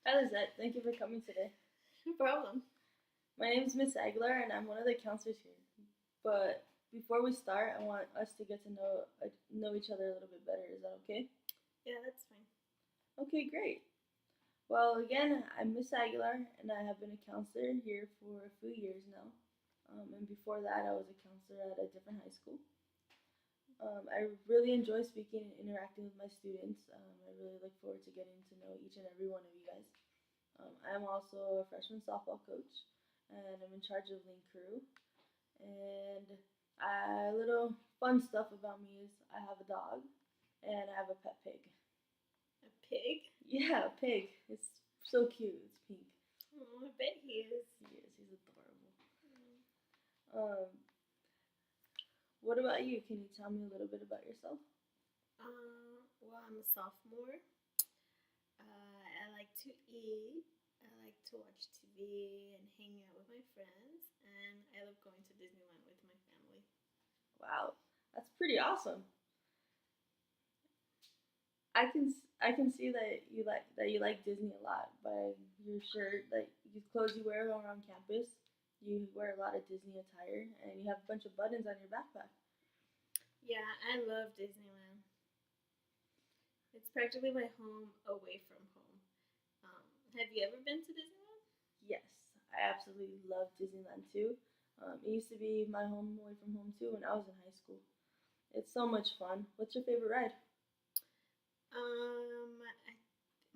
Hi, Lizette. Thank you for coming today. No problem. My name is Miss Aguilar, and I'm one of the counselors here. But before we start, I want us to get to know each other a little bit better. Is that okay? Yeah, that's fine. Okay, great. Well, again, I'm Miss Aguilar, and I have been a counselor here for a few years now. And before that, I was a counselor at a different high school. I really enjoy speaking and interacting with my students. I really look forward to getting to know each and every one of you guys. I'm also a freshman softball coach, and I'm in charge of Lean Crew. And a little fun stuff about me is I have a dog, and I have a pet pig. A pig? Yeah, a pig. It's so cute. It's pink. Oh, I bet he is. He is. He's adorable. Um, what about you? Can you tell me a little bit about yourself? Well, I'm a sophomore. I like to eat. I like to watch TV and hang out with my friends. And I love going to Disneyland with my family. Wow, that's pretty awesome. I can see that you like Disney a lot by your shirt, like the clothes you wear around campus. You wear a lot of Disney attire, and you have a bunch of buttons on your backpack. Yeah, I love Disneyland. It's practically my home away from home. Um, have you ever been to Disneyland? Yes, I absolutely love Disneyland too. It used to be my home away from home too when I was in high school. It's so much fun. What's your favorite ride?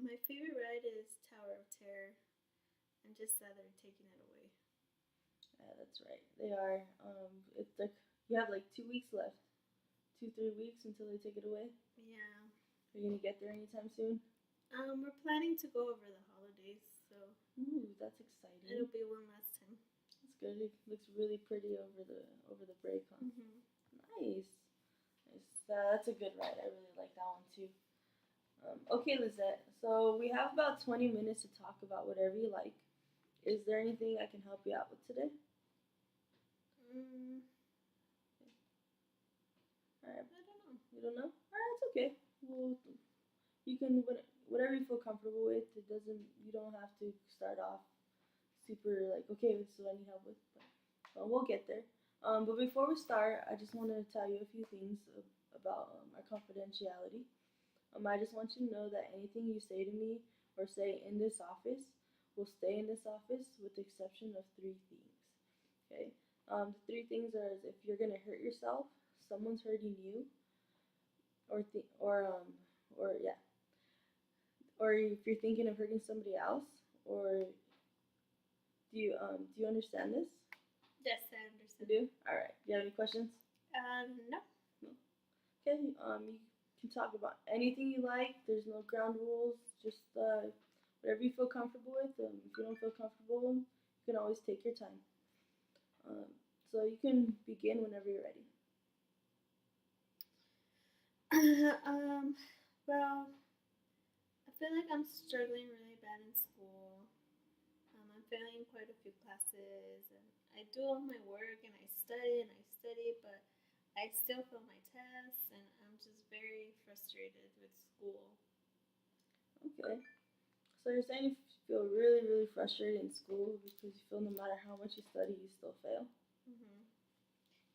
My favorite ride is Tower of Terror. I'm just sad they're taking it away. Yeah, that's right. They are. It's like you have like 2 weeks left, 2 3 weeks until they take it away. Yeah. Are you gonna get there anytime soon? We're planning to go over the holidays, so Ooh, that's it'll exciting. be one last time. That's good. It looks really pretty over the break, huh? Nice. Nice. That's a good ride. I really like that one too. Okay, Lizette. So we have about 20 minutes to talk about whatever you like. Is there anything I can help you out with today? Mm, All right. I don't know. You don't know? All right, it's okay. Well, you can whatever you feel comfortable with. It doesn't. You don't have to start off super like okay. This is what I need help with, but we'll get there. But before we start, I just wanted to tell you a few things about our confidentiality. I just want you to know that anything you say to me or say in this office will stay in this office with the exception of three things. Okay? The three things are if you're gonna hurt yourself, someone's hurting you, or yeah, or if you're thinking of hurting somebody else, or do you understand this? Yes, I You understand. do. All right. Do you have any questions? No. No. Okay. You can talk about anything you like. There's no ground rules. Just whatever you feel comfortable with. If you don't feel comfortable, you can always take your time. Um, so you can begin whenever you're ready. um, well, I feel like I'm struggling really bad in school. I'm failing quite a few classes, and I do all my work and I study, but I still fail my tests, and I'm just very frustrated with school. Okay. So you're saying you feel really, really frustrated in school because you feel no matter how much you study, you still fail. hmm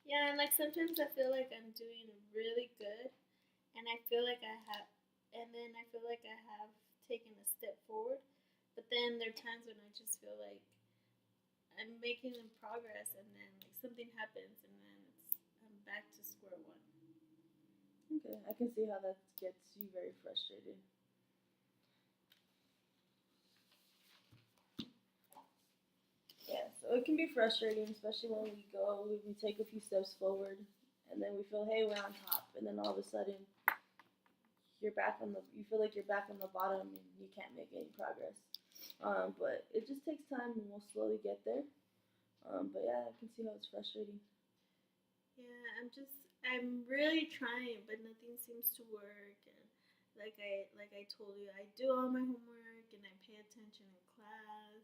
Yeah, and like sometimes I feel like I'm doing really good, and I feel like I have, and then I feel like I have taken a step forward, but then there are times when I just feel like I'm making progress, and then like something happens, and then I'm back to square one. Okay, I can see how that gets you very frustrated. Yeah, so it can be frustrating, especially when we take a few steps forward, and then we feel, hey, we're on top, and then all of a sudden you feel like you're back on the bottom, and you can't make any progress. But it just takes time, and we'll slowly get there. But yeah, I can see how it's frustrating. Yeah, I'm really trying, but nothing seems to work. And like I told you, I do all my homework and I pay attention in class,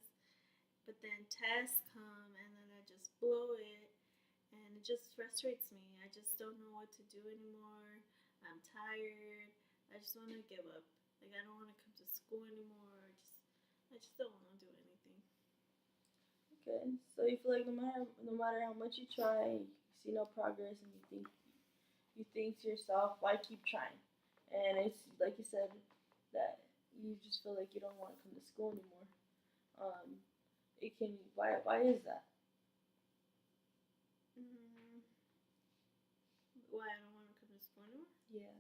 but then tests come and then I just blow it, and it just frustrates me. I just don't know what to do anymore. I'm tired. I just want to give up. Like I don't want to come to school anymore. I just don't want to do anything. Okay, so you feel like no matter how much you try, you see no progress, and you think to yourself, why keep trying? And it's like you said that you just feel like you don't want to come to school anymore. Um, it can why is that? Mm, why I don't want to come to school anymore? Yeah.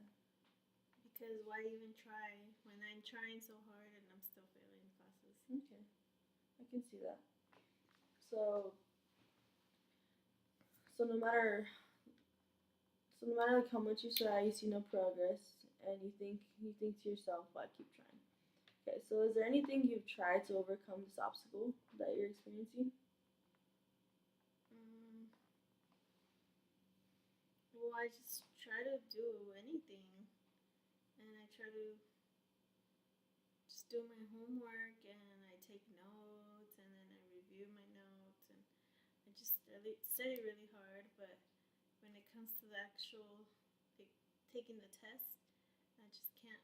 Because why even try when I'm trying so hard and I'm still failing classes? Okay, I can see that. So so no matter like how much you try, you see no progress, and you think to yourself, why keep trying? Okay, so is there anything you've tried to overcome this obstacle that you're experiencing? Mm, well, I just try to do anything, and I try to just do my homework, and I take notes, and then I review my notes, and I just study really hard. But when it comes to the actual like taking the test, I just can't.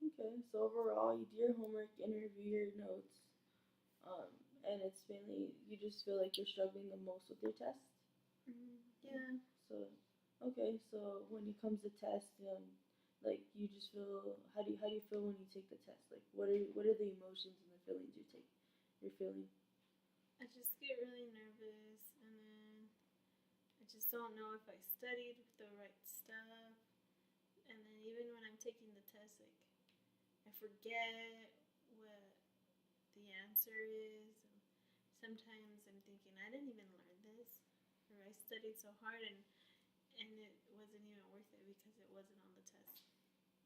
Okay, so overall, you do your homework and review your notes, um, and it's mainly you just feel like you're struggling the most with your test. Yeah, So, okay, so when it comes to test, like you just feel how do you feel when you take the test? Like what are the emotions and the feelings you're feeling? I just get really nervous, and then I just don't know if I studied the right stuff. And then even when I'm taking the test, like I forget what the answer is. And sometimes I'm thinking I didn't even learn this, or I studied so hard and it wasn't even worth it because it wasn't on the test.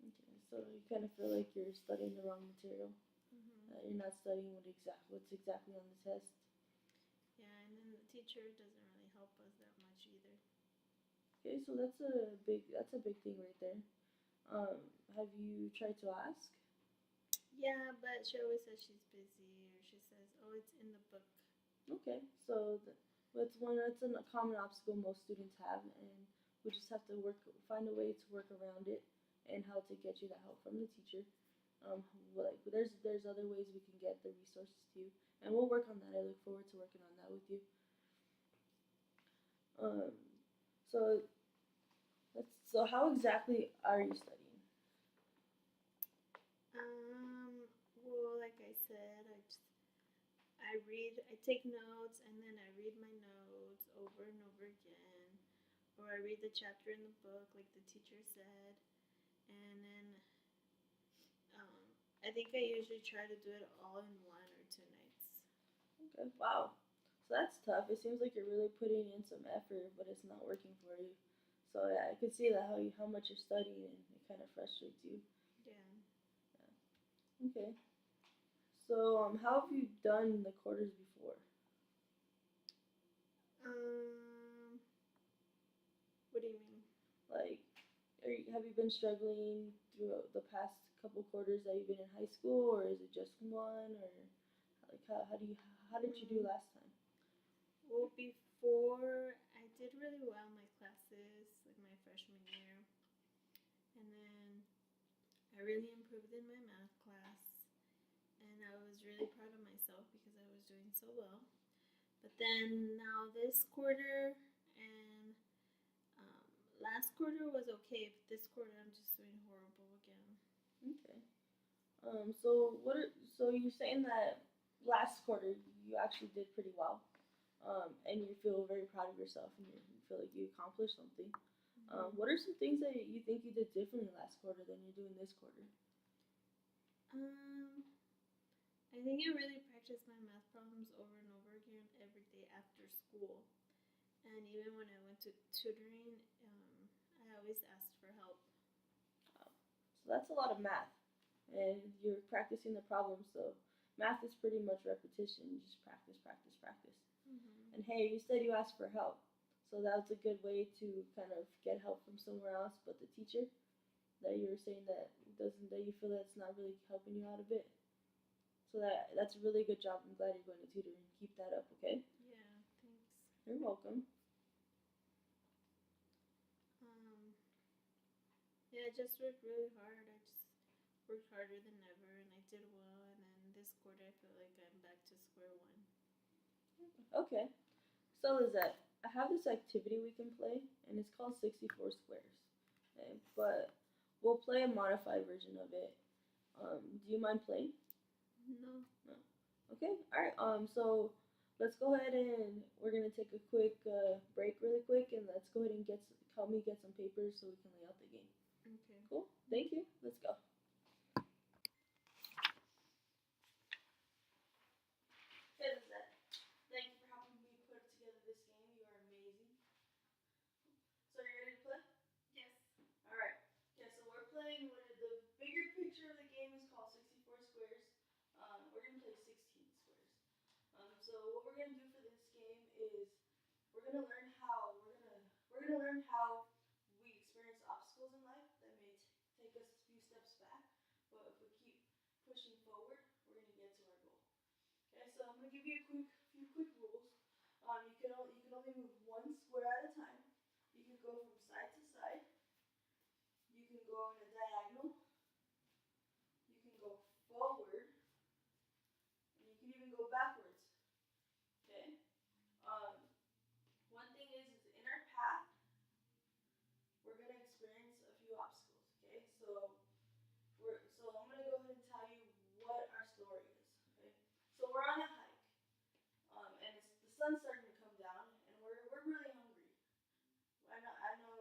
Okay, so you kind of feel like you're studying the wrong material. Hmm. You're not studying what's exactly on the test. Yeah, and then the teacher doesn't really help us that much either. Okay, so that's a big thing right there. Um, have you tried to ask? Yeah, but she always says she's busy, or she says, "Oh, it's in the book." Okay, so that's a common obstacle most students have, and we just have to find a way to work around it, and how to get you that help from the teacher. Like there's other ways we can get the resources to you, and we'll work on that. I look forward to working on that with you. Um, so how exactly are you studying? Well, like I said, I read, I take notes, and then I read my notes over and over again, or I read the chapter in the book, like the teacher said, and then um, I think I usually try to do it all in 1 or 2 nights. Okay, wow. So that's tough. It seems like you're really putting in some effort, but it's not working for you. So yeah, I can see that how much you're studying and it kind of frustrates you. Yeah. Yeah. Okay. So how have you done the quarters before? Um, what do you mean? Like, have you been struggling through the past couple quarters that you've been in high school, or is it just one, or like how did you do Mm, last time? well, before I did really well in my classes, like my freshman year, and then I really improved in my math class, and I was really proud of myself because I was doing so well. But then now this quarter and um, last quarter was okay, but this quarter I'm just doing horrible again. Okay. So you're saying that last quarter you actually did pretty well, and you feel very proud of yourself, and you feel like you accomplished something. What Hmm. are some things that you think you did differently last quarter than you're doing this quarter? Um, I think I really practiced my math problems over and over again every day after school, and even when I went to tutoring, I always asked for help. So that's a lot of math, and you're practicing the problem. So math is pretty much repetition. You just practice, practice, practice. Hmm. And hey, you said you asked for help, so that's a good way to kind of get help from somewhere else. But the teacher that you were saying that you feel that's not really helping you out a bit. So that's a really good job. I'm glad you're going to tutoring. Keep that up, okay? Yeah, thanks. You're welcome. Um, yeah, I just worked really hard. I just worked harder than ever, and I did well. And then I scored, I feel like I'm back to square one. Okay. So Lizette, I have this activity we can play, and it's called 64 squares. Okay, but we'll play a modified version of it. Do you mind playing? No. No. Okay. All right. So let's go ahead and we're gonna take a quick break, really quick, and let's go ahead and help me get some papers so we can lay out the game. Okay. Cool. Thank you. Let's go. Hey, Lizette. Thank you for helping me put together this game. You are amazing. So are you ready to play? Yes. All right. Okay. So we're playing. The bigger picture of the game is called 64 squares. We're gonna play 16 squares. So what we're gonna do for this game is we're gonna learn how we experience obstacles in life that may take us a few steps back, but if we keep pushing forward, we're gonna get to our goal. Okay, so I'm gonna give you a few quick rules. You can only move one square at a time. You can go from side to side. You can go in a diagonal. You can go forward, and you can even go backwards. Okay. Um, One thing is in our path, we're gonna experience a few obstacles. Okay, so I'm gonna go ahead and tell you what our story is. Okay, so we're on a hike, and the sun's starting to come down, and we're really hungry. I know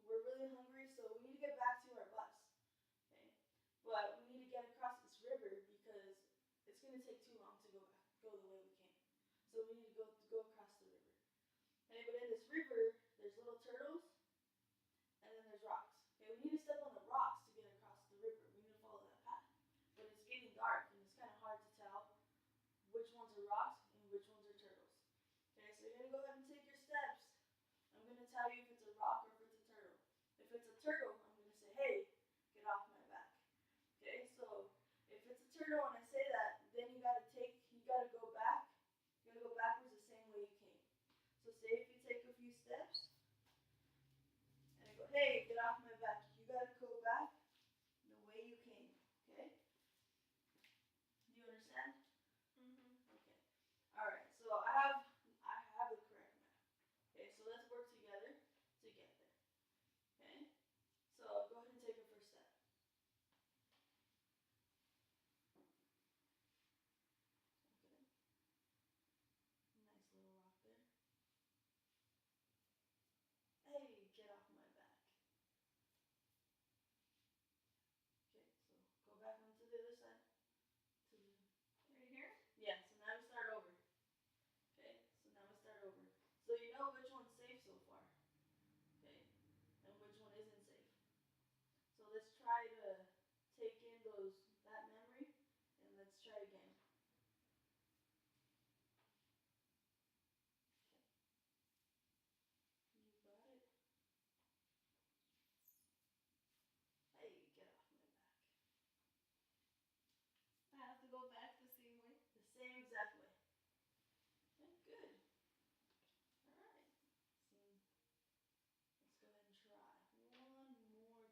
we're really hungry, so we need to get back to our bus. Okay, but we need to get across this river because it's gonna take too long to go the way we came. So we need to go across the river. Okay, but in this river, there's little turtles and then there's rocks. Okay, we need to step on the rocks to get across the river. We need to follow that path. But it's getting dark and it's kind of hard to tell which ones are rocks and which ones are turtles. Okay, so you're gonna go ahead and take your steps. I'm gonna tell you if it's a rock or if it's a turtle. If it's a turtle, I'm gonna say, hey, get off my back. Okay, so if it's a turtle and I say that, then you gotta go back. You gotta go backwards the same way you came. So say if you take a few steps and I go, hey, get off my back. You gotta go back the way you came. Okay? Do you understand? Mhm. Okay. All right. So I have the correct map. Okay. So let's work together to get there. Okay. So go ahead and take your first step. Okay. Nice little rock there. Hey, get off my back. Okay. So go back onto the other side. To the Right here? Yeah. So now we start over. Okay. So now we start over. So you know which one's safe so far. Okay. And which one isn't safe. So let's try to take in that memory and let's try again. Okay. You got it. Hey, get off my back. I have to go back the same way. The same exact way. Okay, good. All right. So let's go ahead and try one more time. Okay.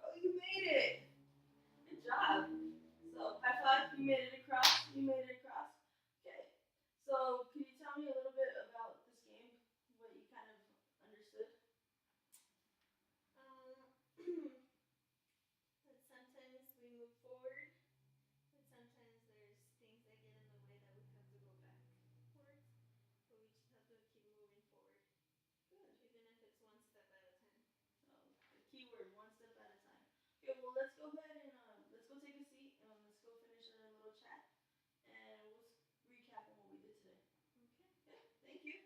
Oh, you made it. Good job. So high five. You made it across. You made it across. Okay. So can you tell me a little bit about this game? What you kind of understood? But sometimes we move forward, but sometimes there's things that get in the way that we have to go backwards, but we just have to keep moving forward, Good. even if it's one step at a time. Oh, the keyword, one step at a time. Okay, well let's go ahead and let's go take a seat and let's go finish our little chat and we'll recap on what we did today. Okay. Okay, thank you.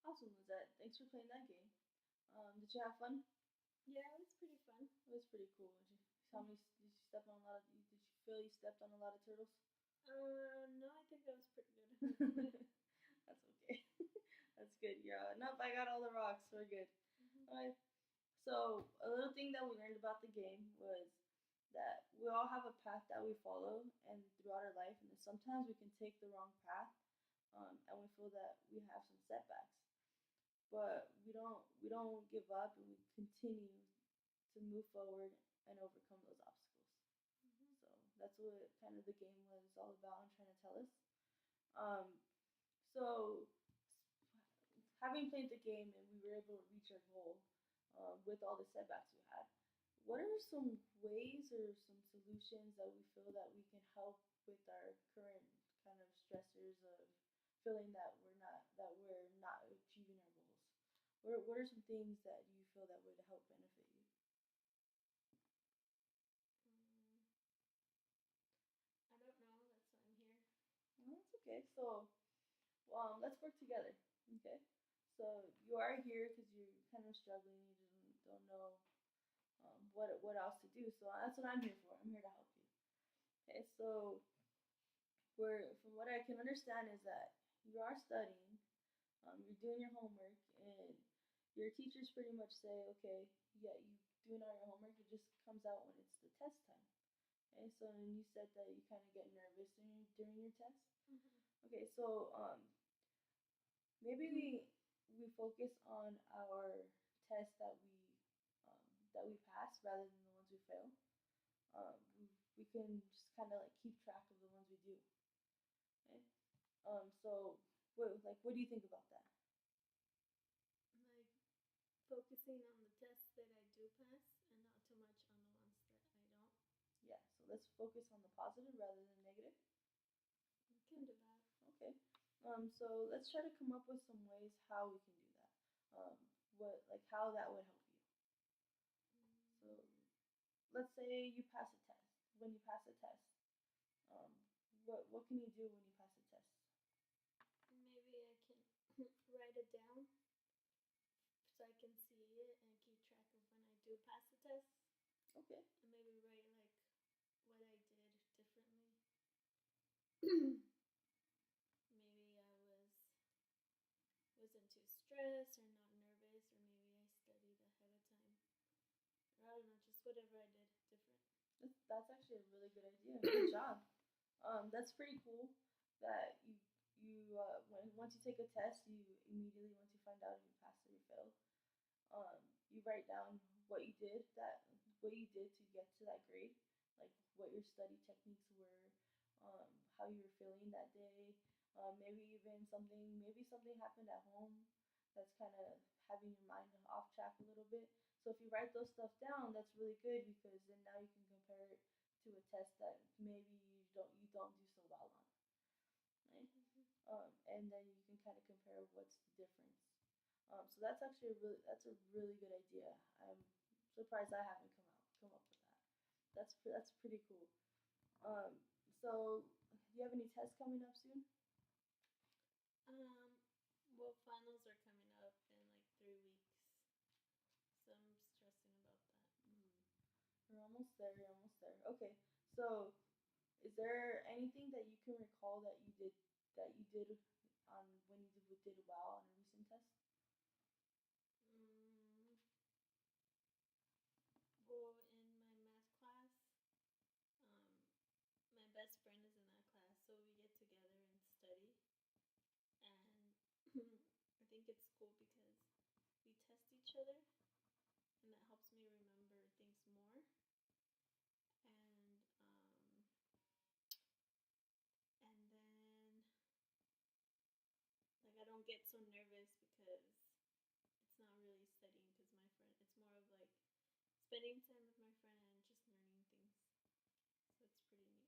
Awesome, Lizette. Thanks for playing that game. Did you have fun? Yeah, it was pretty fun. It was pretty cool. Did you step on a lot of? Did you feel you stepped on a lot of turtles? No, I think that was pretty good. That's okay. That's good. Yeah. Nope, I got all the rocks. We're good. Mhm. All right. So a little thing that we learned about the game was that we all have a path that we follow and throughout our life, and that sometimes we can take the wrong path, and we feel that we have some setbacks. But we don't give up, and we continue to move forward and overcome those obstacles. Mm-hmm. So that's what kind of the game was all about and trying to tell us. Um, so having played the game and we were able to reach our goal with all the setbacks we had, what are some ways or some solutions that we feel that we can help with our current kind of stressors of feeling that we're not achieving our goals? What are some things that you feel that would help benefit you? Mm, I don't know. That's why I'm here. Well, that's okay. So let's work together. Okay. So you are here because you're kind of struggling. You just don't know what else to do. So that's what I'm here for. I'm here to help you. Okay. So from what I can understand is that you are studying. You're doing your homework, and your teachers pretty much say, okay, yeah, you doing all your homework. It just comes out when it's the test time. Okay. So then you said that you kind of get nervous during your test. Mm-hmm. Okay. So maybe we focus on our tests that we pass rather than the ones we fail. We can just kind of like keep track of the ones we do. Okay. So what do you think about that? Like focusing on the tests that I do pass and not too much on the ones that I don't. Yeah. So let's focus on the positive rather than negative. We can do that. Okay. So let's try to come up with some ways how we can do that. How that would help you. So Mm, let's say you pass a test. When you pass a test, um, what can you do when you pass a test? maybe I can write it down so I can see it and keep track of when I do pass the test. Okay. And maybe write like what I did differently. Maybe I wasn't too stressed or not nervous, or maybe I studied ahead of time. Or I don't know, just whatever I did different. That's actually a really good idea. Good job. That's pretty cool that when once you take a test, you immediately once you find out if you passed or you failed, you write down what you did to get to that grade, like what your study techniques were, how you were feeling that day, maybe something happened at home that's kind of having your mind off track a little bit. So if you write those stuff down, that's really good because then now you can compare it to a test that maybe you don't do so well on, right? Mm-hmm. And then you can kind of compare what's the difference. So that's a really good idea. I'm surprised I haven't come up with that. That's pretty cool. Um, so do you have any tests coming up soon? Um, well, finals are coming up in like 3 weeks, so I'm stressing about that. Mm, you're almost there. You're almost there. Okay. So is there anything that you can recall that you did on when you did well on a recent test? Mm, well, in my math class, um, my best friend is in that class, so we get together and study. And I think it's cool because we test each other, and that helps me remember things more. And then like I don't get so nervous because it's not really studying because my friend. It's more of like spending time with my friend and just learning things. So it's pretty neat.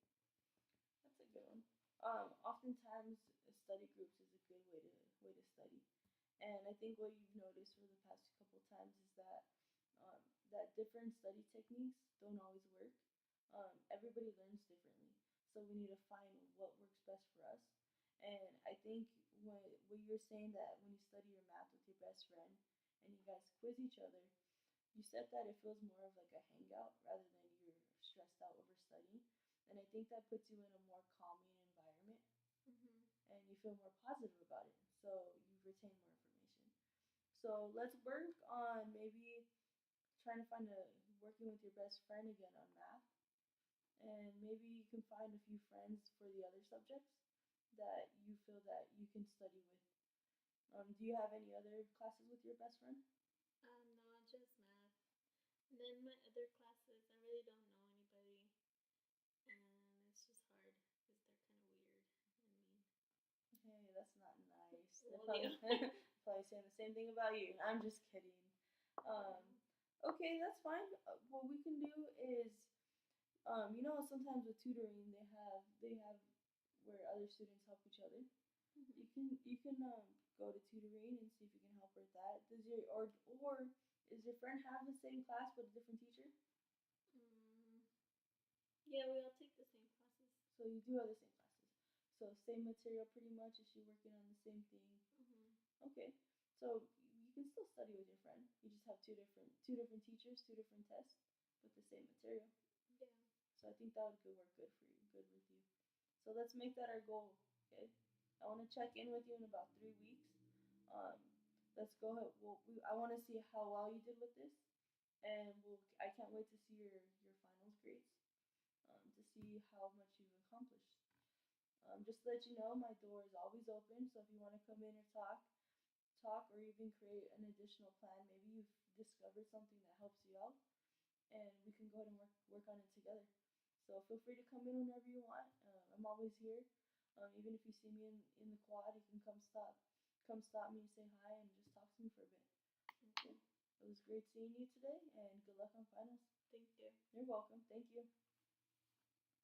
That's a good one. Oftentimes, study groups is a good way to study, and I think what you've noticed for the past couple times is um, that different study techniques don't always work. Everybody learns differently, so we need to find what works best for us. And I think when you're saying that when you study your math with your best friend and you guys quiz each other, you said that it feels more of like a hangout rather than you're stressed out over studying. And I think that puts you in a more calming environment Mhm. and you feel more positive about it. So you retain more information. So let's work on maybe trying to find a working with your best friend again on math, and maybe you can find a few friends for the other subjects that you feel that you can study with. Do you have any other classes with your best friend? No, just math. And then my other classes, I really don't know anybody, and it's just hard because they're kind of weird and mean. Hey, that's not nice. They're Well, probably, yeah. probably saying the same thing about you. I'm just kidding. Um, okay, that's fine. What we can do is, sometimes with tutoring they have where other students help each other. Mhm. You can go to tutoring and see if you can help her with that. Or is your friend have the same class but a different teacher? Mm, yeah, we all take the same classes. So you do have the same classes. So same material pretty much. Is she working on the same thing? Mhm. Okay. So you can still study with your friend. You just have two different teachers, two different tests, but the same material. Yeah. So I think that would work good for you, good with you. So let's make that our goal. Okay. I want to check in with you in about 3 weeks. Um, let's go ahead. I want to see how well you did with this, and I can't wait to see your finals grades. To see how much you've accomplished. Just to let you know, my door is always open. So if you want to come in or talk, or even create an additional plan, maybe you've discovered something that helps you out, and we can go ahead and work on it together. So feel free to come in whenever you want. I'm always here. Even if you see me in the quad, you can come stop me, say hi, and just talk to me for a bit. Okay. It was great seeing you today, and good luck on finals. Thank you. You're welcome. Thank you.